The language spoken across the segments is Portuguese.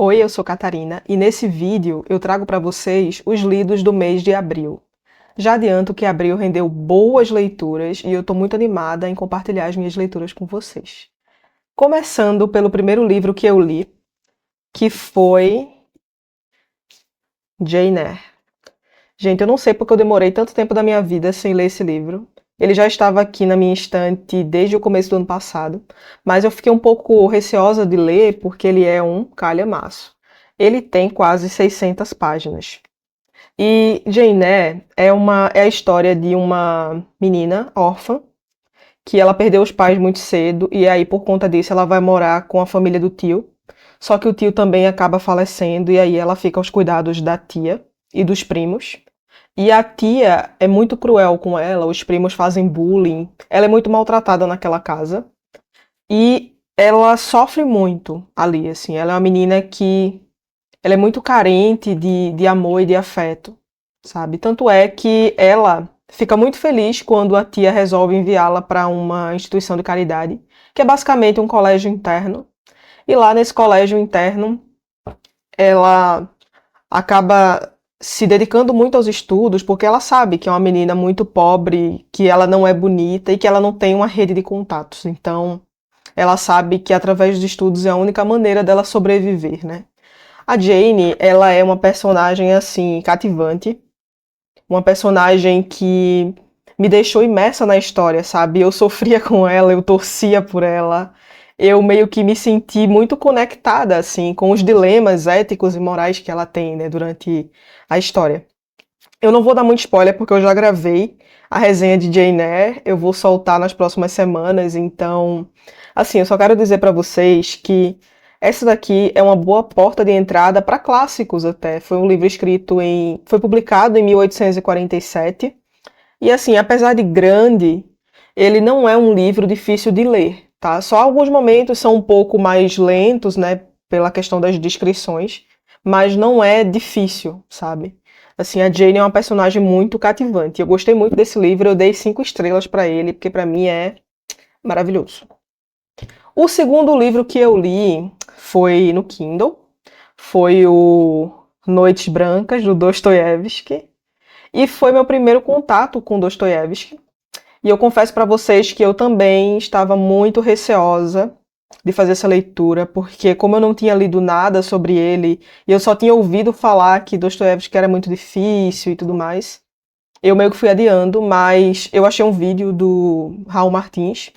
Oi, eu sou Catarina e nesse vídeo eu trago para vocês os lidos do mês de abril. Já adianto que abril rendeu boas leituras e eu estou muito animada em compartilhar as minhas leituras com vocês. Começando pelo primeiro livro que eu li, que foi Jane Eyre. Gente, eu não sei porque eu demorei tanto tempo da minha vida sem ler esse livro. Ele já estava aqui na minha estante desde o começo do ano passado, mas eu fiquei um pouco receosa de ler porque ele é um calhamaço. Ele tem quase 600 páginas. E Jane Eyre é a história de uma menina órfã que ela perdeu os pais muito cedo e aí por conta disso ela vai morar com a família do tio. Só que o tio também acaba falecendo e aí ela fica aos cuidados da tia e dos primos. E a tia é muito cruel com ela, os primos fazem bullying, ela é muito maltratada naquela casa. E ela sofre muito ali, assim. Ela é uma menina que ela é muito carente de amor e de afeto, sabe? Tanto é que ela fica muito feliz quando a tia resolve enviá-la para uma instituição de caridade, que é basicamente um colégio interno. E lá nesse colégio interno, ela acaba se dedicando muito aos estudos, porque ela sabe que é uma menina muito pobre, que ela não é bonita e que ela não tem uma rede de contatos. Então, ela sabe que através dos estudos é a única maneira dela sobreviver, né? A Jane, ela é uma personagem assim cativante, uma personagem que me deixou imersa na história, sabe? Eu sofria com ela, eu torcia por ela. Eu meio que me senti muito conectada assim com os dilemas éticos e morais que ela tem, né, durante a história. Eu não vou dar muito spoiler porque eu já gravei a resenha de Jane Eyre, eu vou soltar nas próximas semanas, então, assim, eu só quero dizer para vocês que essa daqui é uma boa porta de entrada para clássicos até. Foi um livro foi publicado em 1847 e assim, apesar de grande, ele não é um livro difícil de ler, tá? Só alguns momentos são um pouco mais lentos, né, pela questão das descrições, mas não é difícil, sabe? Assim, a Jane é uma personagem muito cativante. Eu gostei muito desse livro, eu dei 5 estrelas para ele, porque para mim é maravilhoso. O segundo livro que eu li foi no Kindle, foi o Noites Brancas, do Dostoiévski, e foi meu primeiro contato com Dostoiévski. E eu confesso para vocês que eu também estava muito receosa de fazer essa leitura, porque como eu não tinha lido nada sobre ele, e eu só tinha ouvido falar que Dostoiévski era muito difícil e tudo mais, eu meio que fui adiando, mas eu achei um vídeo do Raul Martins,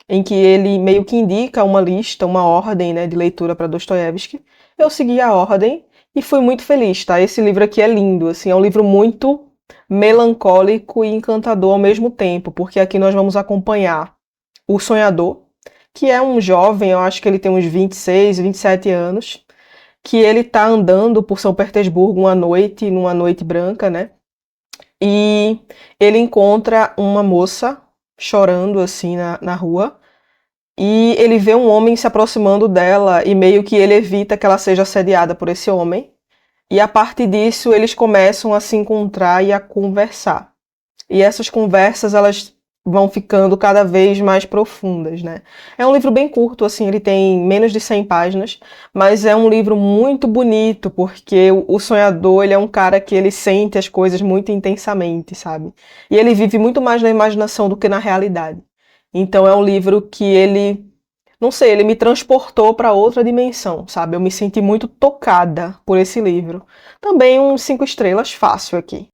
em que ele meio que indica uma lista, uma ordem, né, de leitura para Dostoiévski. Eu segui a ordem e fui muito feliz, tá? Esse livro aqui é lindo, assim, é um livro muito melancólico e encantador ao mesmo tempo, porque aqui nós vamos acompanhar o sonhador, que é um jovem, eu acho que ele tem uns 26, 27 anos, que ele tá andando por São Petersburgo uma noite, numa noite branca, né? E ele encontra uma moça chorando assim na rua. E ele vê um homem se aproximando dela e meio que ele evita que ela seja assediada por esse homem. E a partir disso eles começam a se encontrar e a conversar. E essas conversas elas vão ficando cada vez mais profundas, né? É um livro bem curto, assim, ele tem menos de 100 páginas, mas é um livro muito bonito, porque o sonhador, ele é um cara que ele sente as coisas muito intensamente, sabe? E ele vive muito mais na imaginação do que na realidade. Então é um livro que ele, não sei, ele me transportou para outra dimensão, sabe? Eu me senti muito tocada por esse livro. Também uns 5 estrelas fácil aqui.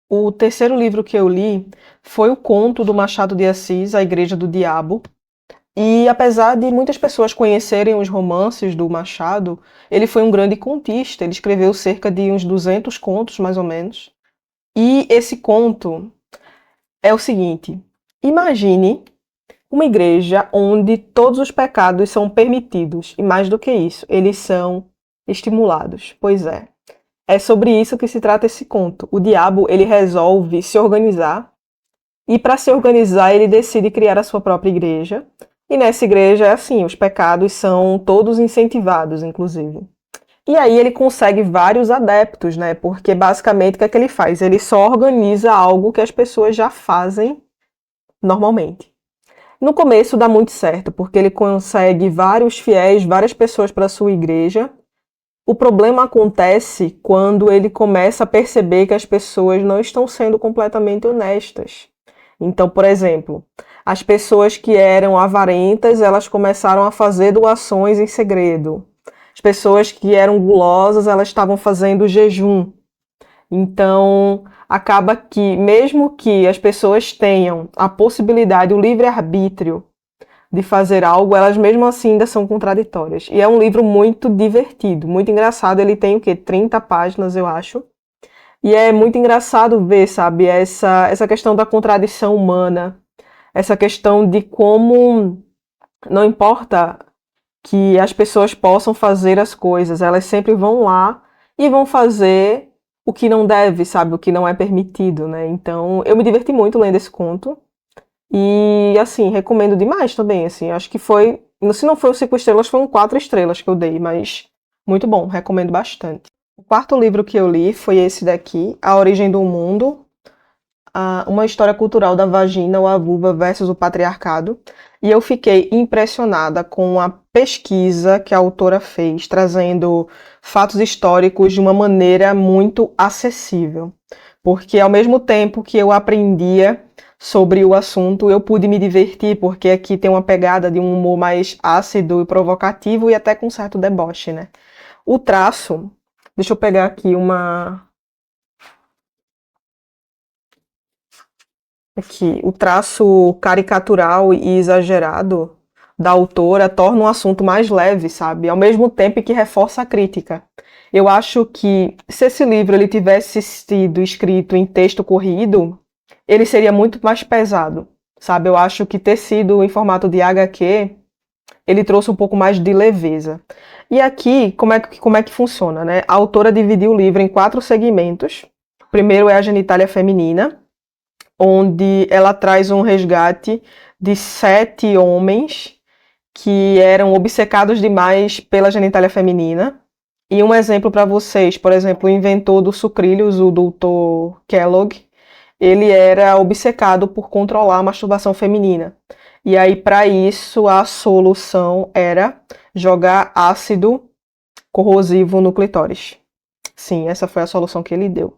O terceiro livro que eu li foi o conto do Machado de Assis, A Igreja do Diabo. E apesar de muitas pessoas conhecerem os romances do Machado, ele foi um grande contista. Ele escreveu cerca de uns 200 contos, mais ou menos. E esse conto é o seguinte: imagine uma igreja onde todos os pecados são permitidos. E mais do que isso, eles são estimulados. Pois é. É sobre isso que se trata esse conto. O diabo, ele resolve se organizar e para se organizar ele decide criar a sua própria igreja. E nessa igreja é assim, os pecados são todos incentivados, inclusive. E aí ele consegue vários adeptos, né? Porque basicamente o que é que ele faz? Ele só organiza algo que as pessoas já fazem normalmente. No começo dá muito certo, porque ele consegue vários fiéis, várias pessoas para sua igreja. O problema acontece quando ele começa a perceber que as pessoas não estão sendo completamente honestas. Então, por exemplo, as pessoas que eram avarentas, elas começaram a fazer doações em segredo. As pessoas que eram gulosas, elas estavam fazendo jejum. Então, acaba que, mesmo que as pessoas tenham a possibilidade, o livre-arbítrio de fazer algo, elas mesmo assim ainda são contraditórias. E é um livro muito divertido, muito engraçado. Ele tem o quê? 30 páginas, eu acho. E é muito engraçado ver, sabe, essa questão da contradição humana, essa questão de como não importa que as pessoas possam fazer as coisas, elas sempre vão lá e vão fazer o que não deve, sabe, o que não é permitido, né? Então, eu me diverti muito lendo esse conto. E, assim, recomendo demais também, assim, acho que foi, se não foi 5 estrelas, foram 4 estrelas que eu dei, mas muito bom, recomendo bastante. O quarto livro que eu li foi esse daqui, A Origem do Mundo, uma história cultural da vagina ou a vulva versus o patriarcado, e eu fiquei impressionada com a pesquisa que a autora fez, trazendo fatos históricos de uma maneira muito acessível, porque ao mesmo tempo que eu aprendia sobre o assunto, eu pude me divertir, porque aqui tem uma pegada de um humor mais ácido e provocativo e até com certo deboche, né? O traço, deixa eu pegar aqui o traço caricatural e exagerado da autora torna um assunto mais leve, sabe? Ao mesmo tempo que reforça a crítica. Eu acho que se esse livro ele tivesse sido escrito em texto corrido, ele seria muito mais pesado, sabe? Eu acho que ter sido em formato de HQ, ele trouxe um pouco mais de leveza. E aqui, como é que funciona, né? A autora dividiu o livro em 4 segmentos. O primeiro é a genitália feminina, onde ela traz um resgate de 7 homens que eram obcecados demais pela genitália feminina. E um exemplo para vocês, por exemplo, o inventor do sucrilhos, o Dr. Kellogg, ele era obcecado por controlar a masturbação feminina. E aí, para isso, a solução era jogar ácido corrosivo no clitóris. Sim, essa foi a solução que ele deu.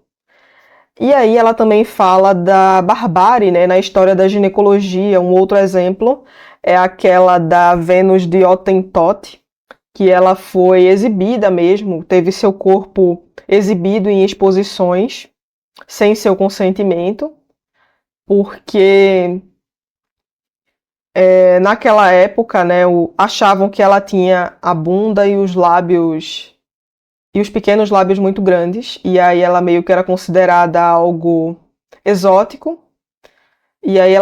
E aí ela também fala da barbárie, né, na história da ginecologia. Um outro exemplo é aquela da Vênus de Hottentot, que ela foi exibida mesmo, teve seu corpo exibido em exposições sem seu consentimento, porque naquela época, né, achavam que ela tinha a bunda e os lábios e os pequenos lábios muito grandes, e aí ela meio que era considerada algo exótico. E aí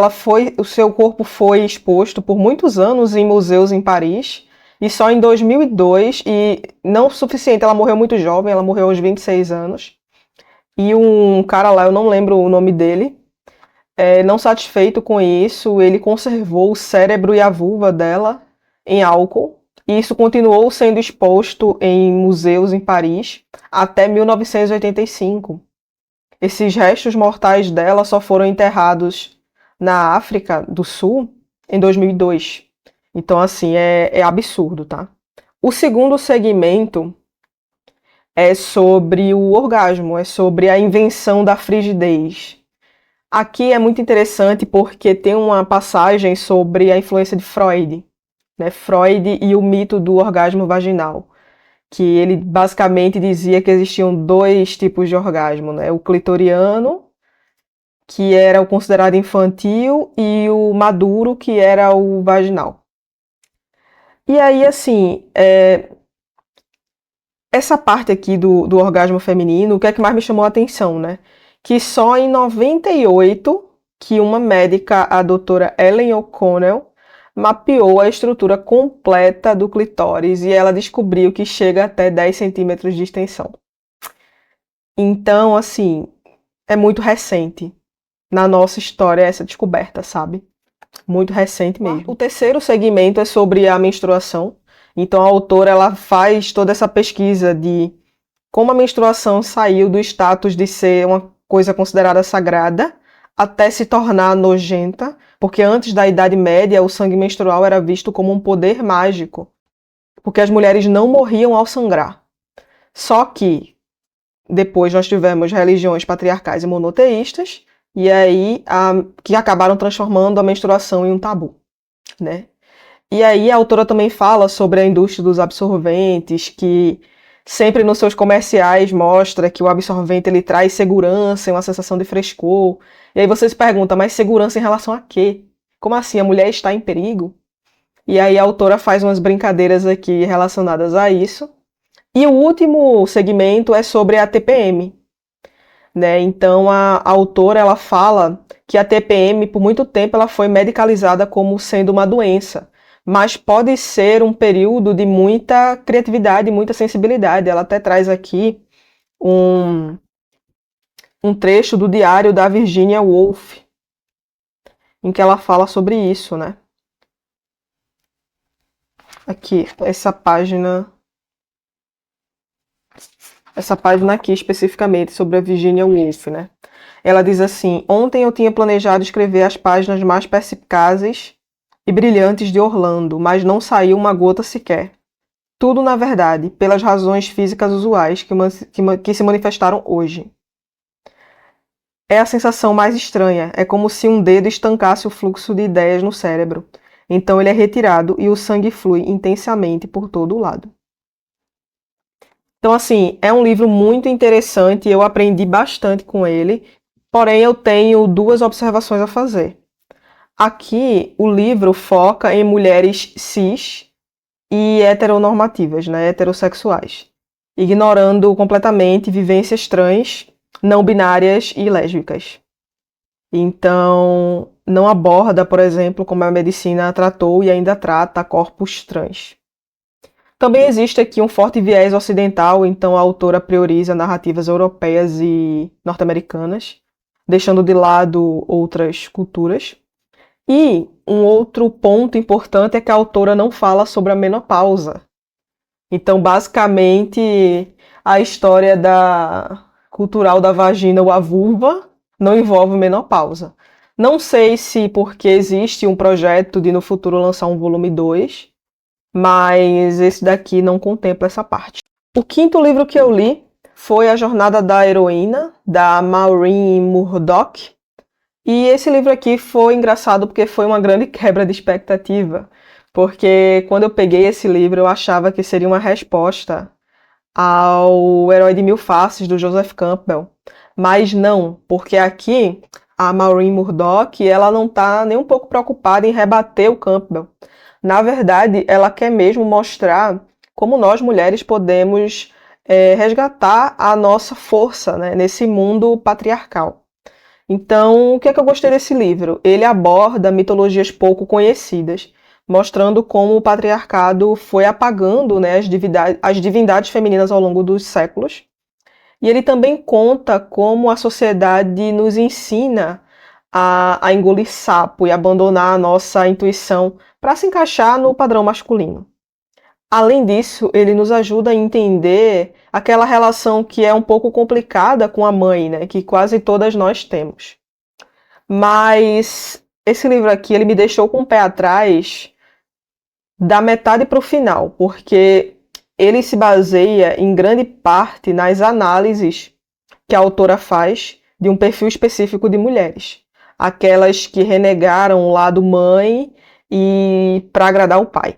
o seu corpo foi exposto por muitos anos em museus em Paris, e só em 2002, e não o suficiente, ela morreu muito jovem, ela morreu aos 26 anos. E um cara lá, eu não lembro o nome dele, não satisfeito com isso, ele conservou o cérebro e a vulva dela em álcool, e isso continuou sendo exposto em museus em Paris até 1985. Esses restos mortais dela só foram enterrados na África do Sul em 2002. Então, assim, é absurdo, tá? O segundo segmento é sobre o orgasmo, é sobre a invenção da frigidez. Aqui é muito interessante porque tem uma passagem sobre a influência de Freud, né? Freud e o mito do orgasmo vaginal, que ele basicamente dizia que existiam 2 tipos de orgasmo, né? O clitoriano, que era o considerado infantil, e o maduro, que era o vaginal. E aí, assim, essa parte aqui do orgasmo feminino, o que é que mais me chamou a atenção, né? Que só em 98 que uma médica, a doutora Ellen O'Connell, mapeou a estrutura completa do clitóris e ela descobriu que chega até 10 centímetros de extensão. Então, assim, é muito recente na nossa história essa descoberta, sabe? Muito recente mesmo. O terceiro segmento é sobre a menstruação. Então a autora ela faz toda essa pesquisa de como a menstruação saiu do status de ser uma coisa considerada sagrada até se tornar nojenta, porque antes da Idade Média o sangue menstrual era visto como um poder mágico, porque as mulheres não morriam ao sangrar. Só que depois nós tivemos religiões patriarcais e monoteístas, e aí que acabaram transformando a menstruação em um tabu, né? E aí a autora também fala sobre a indústria dos absorventes, que sempre nos seus comerciais mostra que o absorvente ele traz segurança e uma sensação de frescor. E aí você se pergunta, mas segurança em relação a quê? Como assim? A mulher está em perigo? E aí a autora faz umas brincadeiras aqui relacionadas a isso. E o último segmento é sobre a TPM, né? Então a autora ela fala que a TPM por muito tempo ela foi medicalizada como sendo uma doença, mas pode ser um período de muita criatividade, muita sensibilidade. Ela até traz aqui um, um trecho do diário da Virginia Woolf, em que ela fala sobre isso, né? Aqui, essa página aqui especificamente sobre a Virginia Woolf, né? Ela diz assim: ontem eu tinha planejado escrever as páginas mais perspicazes e brilhantes de Orlando, mas não saiu uma gota sequer. Tudo, na verdade, pelas razões físicas usuais que se manifestaram hoje. É a sensação mais estranha, é como se um dedo estancasse o fluxo de ideias no cérebro. Então ele é retirado e o sangue flui intensamente por todo o lado. Então, assim, é um livro muito interessante, eu aprendi bastante com ele, porém eu tenho duas observações a fazer. Aqui, o livro foca em mulheres cis e heteronormativas, né, heterossexuais, ignorando completamente vivências trans, não binárias e lésbicas. Então, não aborda, por exemplo, como a medicina tratou e ainda trata corpos trans. Também existe aqui um forte viés ocidental, então a autora prioriza narrativas europeias e norte-americanas, deixando de lado outras culturas. E um outro ponto importante é que a autora não fala sobre a menopausa. Então, basicamente, a história cultural da vagina ou a vulva não envolve menopausa. Não sei se porque existe um projeto de no futuro lançar um volume 2, mas esse daqui não contempla essa parte. O quinto livro que eu li foi A Jornada da Heroína, da Maureen Murdock. E esse livro aqui foi engraçado porque foi uma grande quebra de expectativa, porque quando eu peguei esse livro eu achava que seria uma resposta ao Herói de Mil Faces, do Joseph Campbell. Mas não, porque aqui a Maureen Murdock ela não está nem um pouco preocupada em rebater o Campbell. Na verdade, ela quer mesmo mostrar como nós mulheres podemos resgatar a nossa força, né, nesse mundo patriarcal. Então, o que é que eu gostei desse livro? Ele aborda mitologias pouco conhecidas, mostrando como o patriarcado foi apagando, né, as divindades femininas ao longo dos séculos. E ele também conta como a sociedade nos ensina a engolir sapo e abandonar a nossa intuição para se encaixar no padrão masculino. Além disso, ele nos ajuda a entender aquela relação que é um pouco complicada com a mãe, né, que quase todas nós temos. Mas esse livro aqui, ele me deixou com o pé atrás da metade para o final, porque ele se baseia em grande parte nas análises que a autora faz de um perfil específico de mulheres. Aquelas que renegaram o lado mãe e para agradar o pai,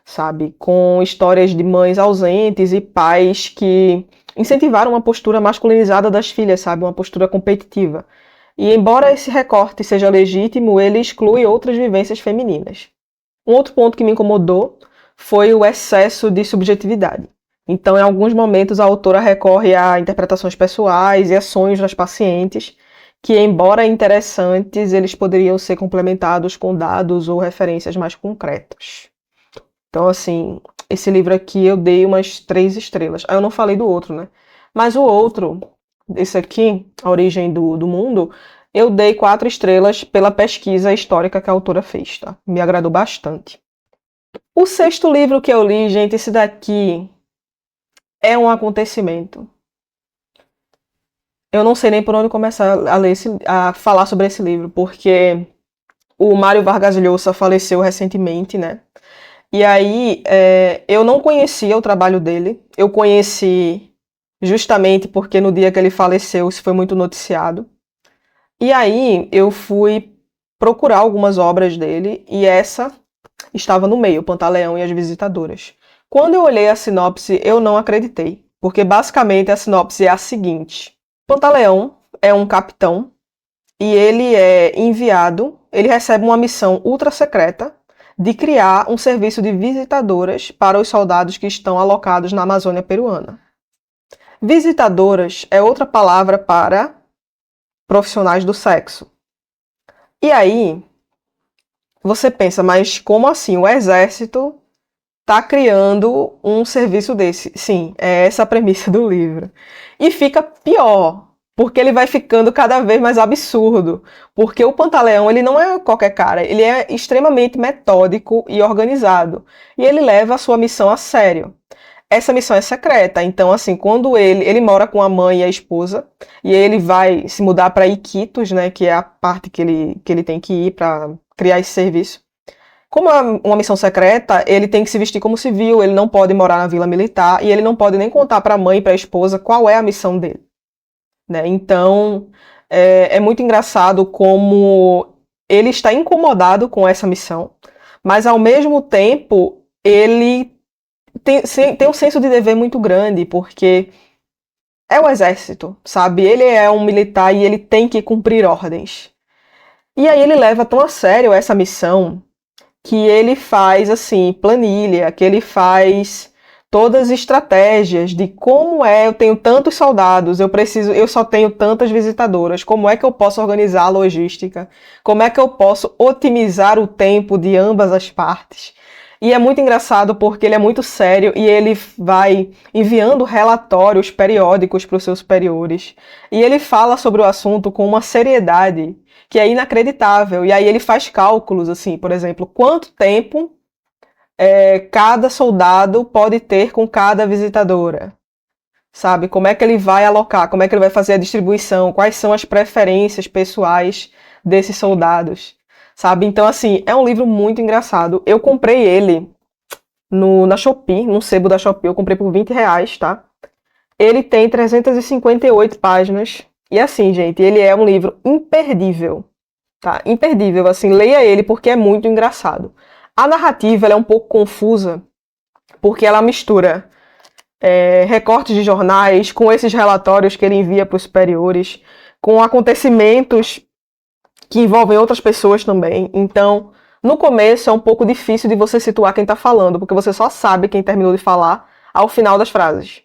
sabe? Com histórias de mães ausentes e pais que incentivaram uma postura masculinizada das filhas, sabe? Uma postura competitiva. E embora esse recorte seja legítimo, ele exclui outras vivências femininas. Um outro ponto que me incomodou foi o excesso de subjetividade. Então, em alguns momentos, a autora recorre a interpretações pessoais e a sonhos das pacientes, que, embora interessantes, eles poderiam ser complementados com dados ou referências mais concretas. Então, assim, esse livro aqui eu dei umas 3 estrelas. Eu não falei do outro, né? Mas o outro, esse aqui, A Origem do Mundo, eu dei 4 estrelas pela pesquisa histórica que a autora fez, tá? Me agradou bastante. O sexto livro que eu li, gente, esse daqui é um acontecimento. Eu não sei nem por onde começar a falar sobre esse livro, porque o Mário Vargas Llosa faleceu recentemente, né? E aí, eu não conhecia o trabalho dele. Eu conheci justamente porque no dia que ele faleceu isso foi muito noticiado. E aí eu fui procurar algumas obras dele e essa estava no meio, Pantaleão e as Visitadoras. Quando eu olhei a sinopse, eu não acreditei, porque basicamente a sinopse é a seguinte: Pantaleão é um capitão e ele é enviado, ele recebe uma missão ultra secreta de criar um serviço de visitadoras para os soldados que estão alocados na Amazônia peruana. Visitadoras é outra palavra para profissionais do sexo. E aí, você pensa, mas como assim? O exército está criando um serviço desse? Sim, é essa a premissa do livro. E fica pior, porque ele vai ficando cada vez mais absurdo. Porque o Pantaleão, ele não é qualquer cara, ele é extremamente metódico e organizado. E ele leva a sua missão a sério. Essa missão é secreta, então assim, quando ele mora com a mãe e a esposa, e ele vai se mudar para Iquitos, né, que é a parte que ele tem que ir para criar esse serviço. Como é uma missão secreta, ele tem que se vestir como civil, ele não pode morar na vila militar e ele não pode nem contar para a mãe e para a esposa qual é a missão dele, né? Então, é muito engraçado como ele está incomodado com essa missão, mas ao mesmo tempo ele tem um senso de dever muito grande, porque é o exército, sabe? Ele é um militar e ele tem que cumprir ordens. E aí ele leva tão a sério essa missão que ele faz, assim, planilha, que ele faz todas as estratégias de como eu tenho tantos soldados, eu só tenho tantas visitadoras, como é que eu posso organizar a logística, como é que eu posso otimizar o tempo de ambas as partes. E é muito engraçado porque ele é muito sério e ele vai enviando relatórios periódicos para os seus superiores. E ele fala sobre o assunto com uma seriedade que é inacreditável. E aí ele faz cálculos, assim, por exemplo, quanto tempo cada soldado pode ter com cada visitadora. Sabe? Como é que ele vai alocar, como é que ele vai fazer a distribuição, quais são as preferências pessoais desses soldados. Sabe? Então, assim, é um livro muito engraçado. Eu comprei ele na Shopee, no sebo da Shopee, eu comprei por R$ 20, tá? Ele tem 358 páginas. E assim, gente, ele é um livro imperdível, tá? Imperdível, assim, leia ele porque é muito engraçado. A narrativa, ela é um pouco confusa, porque ela mistura recortes de jornais com esses relatórios que ele envia para os superiores, com acontecimentos que envolvem outras pessoas também. Então, no começo é um pouco difícil de você situar quem está falando, porque você só sabe quem terminou de falar ao final das frases.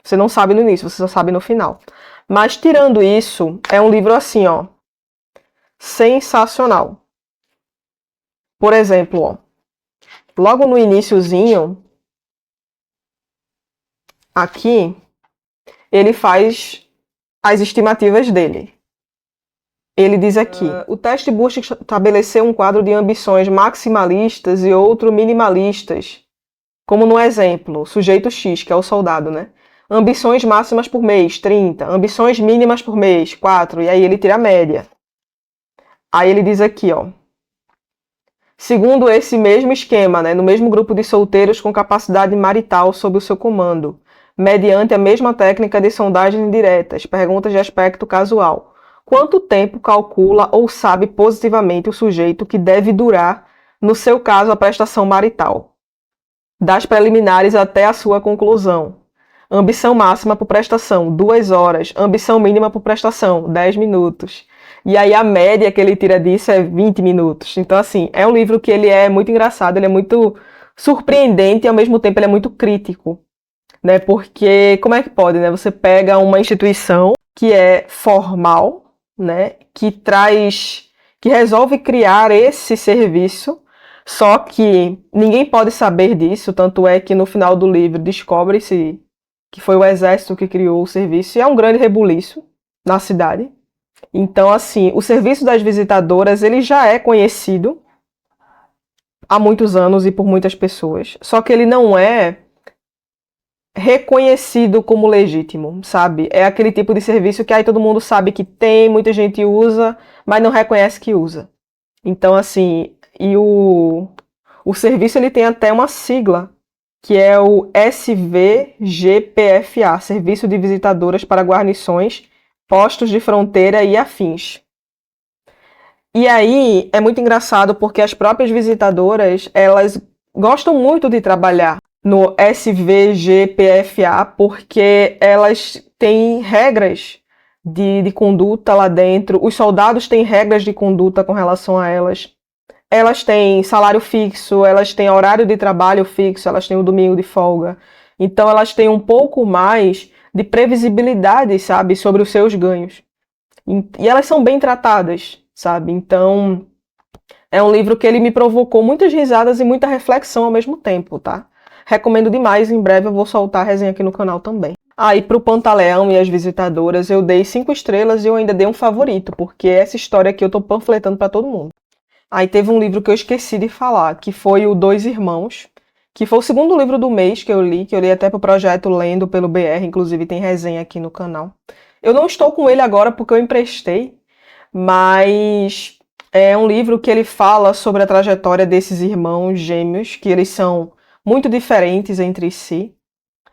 Você não sabe no início, você só sabe no final. Mas tirando isso, é um livro assim, ó, sensacional. Por exemplo, ó, logo no iniciozinho, aqui, ele faz as estimativas dele. Ele diz aqui, o teste busca estabelecer um quadro de ambições maximalistas e outro minimalistas, como no exemplo, sujeito X, que é o soldado, né? Ambições máximas por mês, 30. Ambições mínimas por mês, 4. E aí ele tira a média. Aí ele diz aqui, ó. Segundo esse mesmo esquema, né, no mesmo grupo de solteiros com capacidade marital sob o seu comando, mediante a mesma técnica de sondagens indiretas, perguntas de aspecto casual. Quanto tempo calcula ou sabe positivamente o sujeito que deve durar, no seu caso, a prestação marital? Das preliminares até a sua conclusão. Ambição máxima por prestação, 2 horas. Ambição mínima por prestação, 10 minutos. E aí a média que ele tira disso é 20 minutos. Então, assim, é um livro que ele é muito engraçado, ele é muito surpreendente e ao mesmo tempo ele é muito crítico, né? Porque como é que pode, né? Você pega uma instituição que é formal, né? Que resolve criar esse serviço, só que ninguém pode saber disso, tanto é que no final do livro descobre-se que foi o exército que criou o serviço, e é um grande rebuliço na cidade. Então, assim, o serviço das visitadoras, ele já é conhecido há muitos anos e por muitas pessoas, só que ele não é reconhecido como legítimo, sabe? É aquele tipo de serviço que aí todo mundo sabe que tem, muita gente usa, mas não reconhece que usa. Então, assim, o serviço ele tem até uma sigla, que é o SVGPFA, Serviço de Visitadoras para Guarnições, Postos de Fronteira e Afins. E aí é muito engraçado porque as próprias visitadoras, elas gostam muito de trabalhar no SVGPFA porque elas têm regras de conduta lá dentro, os soldados têm regras de conduta com relação a elas. Elas têm salário fixo, elas têm horário de trabalho fixo, elas têm o domingo de folga. Então elas têm um pouco mais de previsibilidade, sabe, sobre os seus ganhos. E elas são bem tratadas, sabe? Então é um livro que ele me provocou muitas risadas e muita reflexão ao mesmo tempo, tá? Recomendo demais, em breve eu vou soltar a resenha aqui no canal também. Aí pro Pantaleão e as Visitadoras eu dei 5 estrelas e eu ainda dei um favorito, porque essa história aqui eu tô panfletando pra todo mundo. Aí teve um livro que eu esqueci de falar, que foi o Dois Irmãos, que foi o segundo livro do mês que eu li até pro projeto Lendo pelo BR, inclusive tem resenha aqui no canal. Eu não estou com ele agora porque eu emprestei, mas é um livro que ele fala sobre a trajetória desses irmãos gêmeos, que eles são muito diferentes entre si,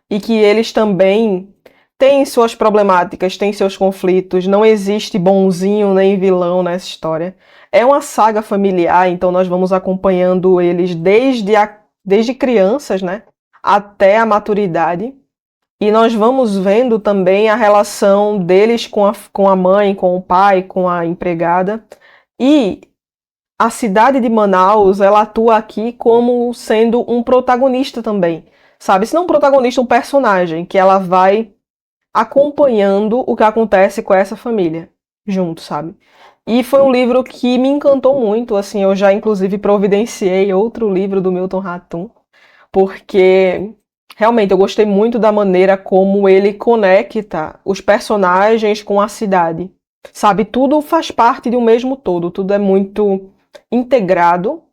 e que eles também têm suas problemáticas, têm seus conflitos, não existe bonzinho nem vilão nessa história. É uma saga familiar, então nós vamos acompanhando eles desde crianças, né, até a maturidade. E nós vamos vendo também a relação deles com a mãe, com o pai, com a empregada. E a cidade de Manaus, ela atua aqui como sendo um protagonista também, sabe? Se não um protagonista, um personagem, que ela vai acompanhando o que acontece com essa família, junto, sabe? E foi um livro que me encantou muito, assim, eu já inclusive providenciei outro livro do Milton Ratum, porque realmente eu gostei muito da maneira como ele conecta os personagens com a cidade. Sabe, tudo faz parte de um mesmo todo, tudo é muito integrado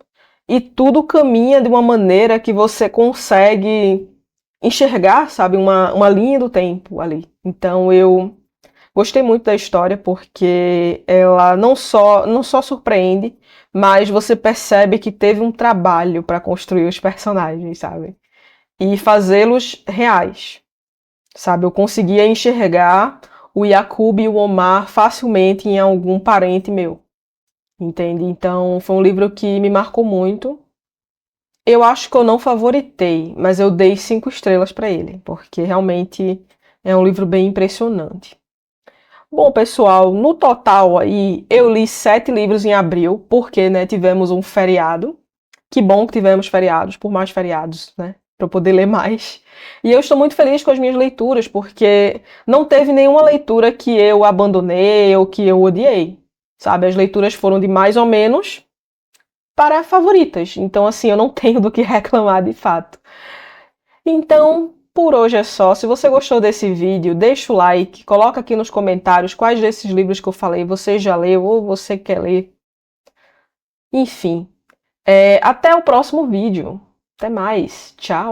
e tudo caminha de uma maneira que você consegue enxergar, sabe, uma linha do tempo ali. Então eu gostei muito da história porque ela não só surpreende, mas você percebe que teve um trabalho para construir os personagens, sabe? E fazê-los reais, sabe? Eu conseguia enxergar o Yakub e o Omar facilmente em algum parente meu, entende? Então foi um livro que me marcou muito. Eu acho que eu não favoritei, mas eu dei 5 estrelas para ele, porque realmente é um livro bem impressionante. Bom, pessoal, no total aí eu li 7 livros em abril, porque, né, tivemos um feriado. Que bom que tivemos feriados, por mais feriados, né, para eu poder ler mais. E eu estou muito feliz com as minhas leituras, porque não teve nenhuma leitura que eu abandonei ou que eu odiei, sabe? As leituras foram de mais ou menos para favoritas. Então, assim, eu não tenho do que reclamar de fato. Então, por hoje é só. Se você gostou desse vídeo, deixa o like, coloca aqui nos comentários quais desses livros que eu falei você já leu ou você quer ler. Enfim, até o próximo vídeo. Até mais. Tchau.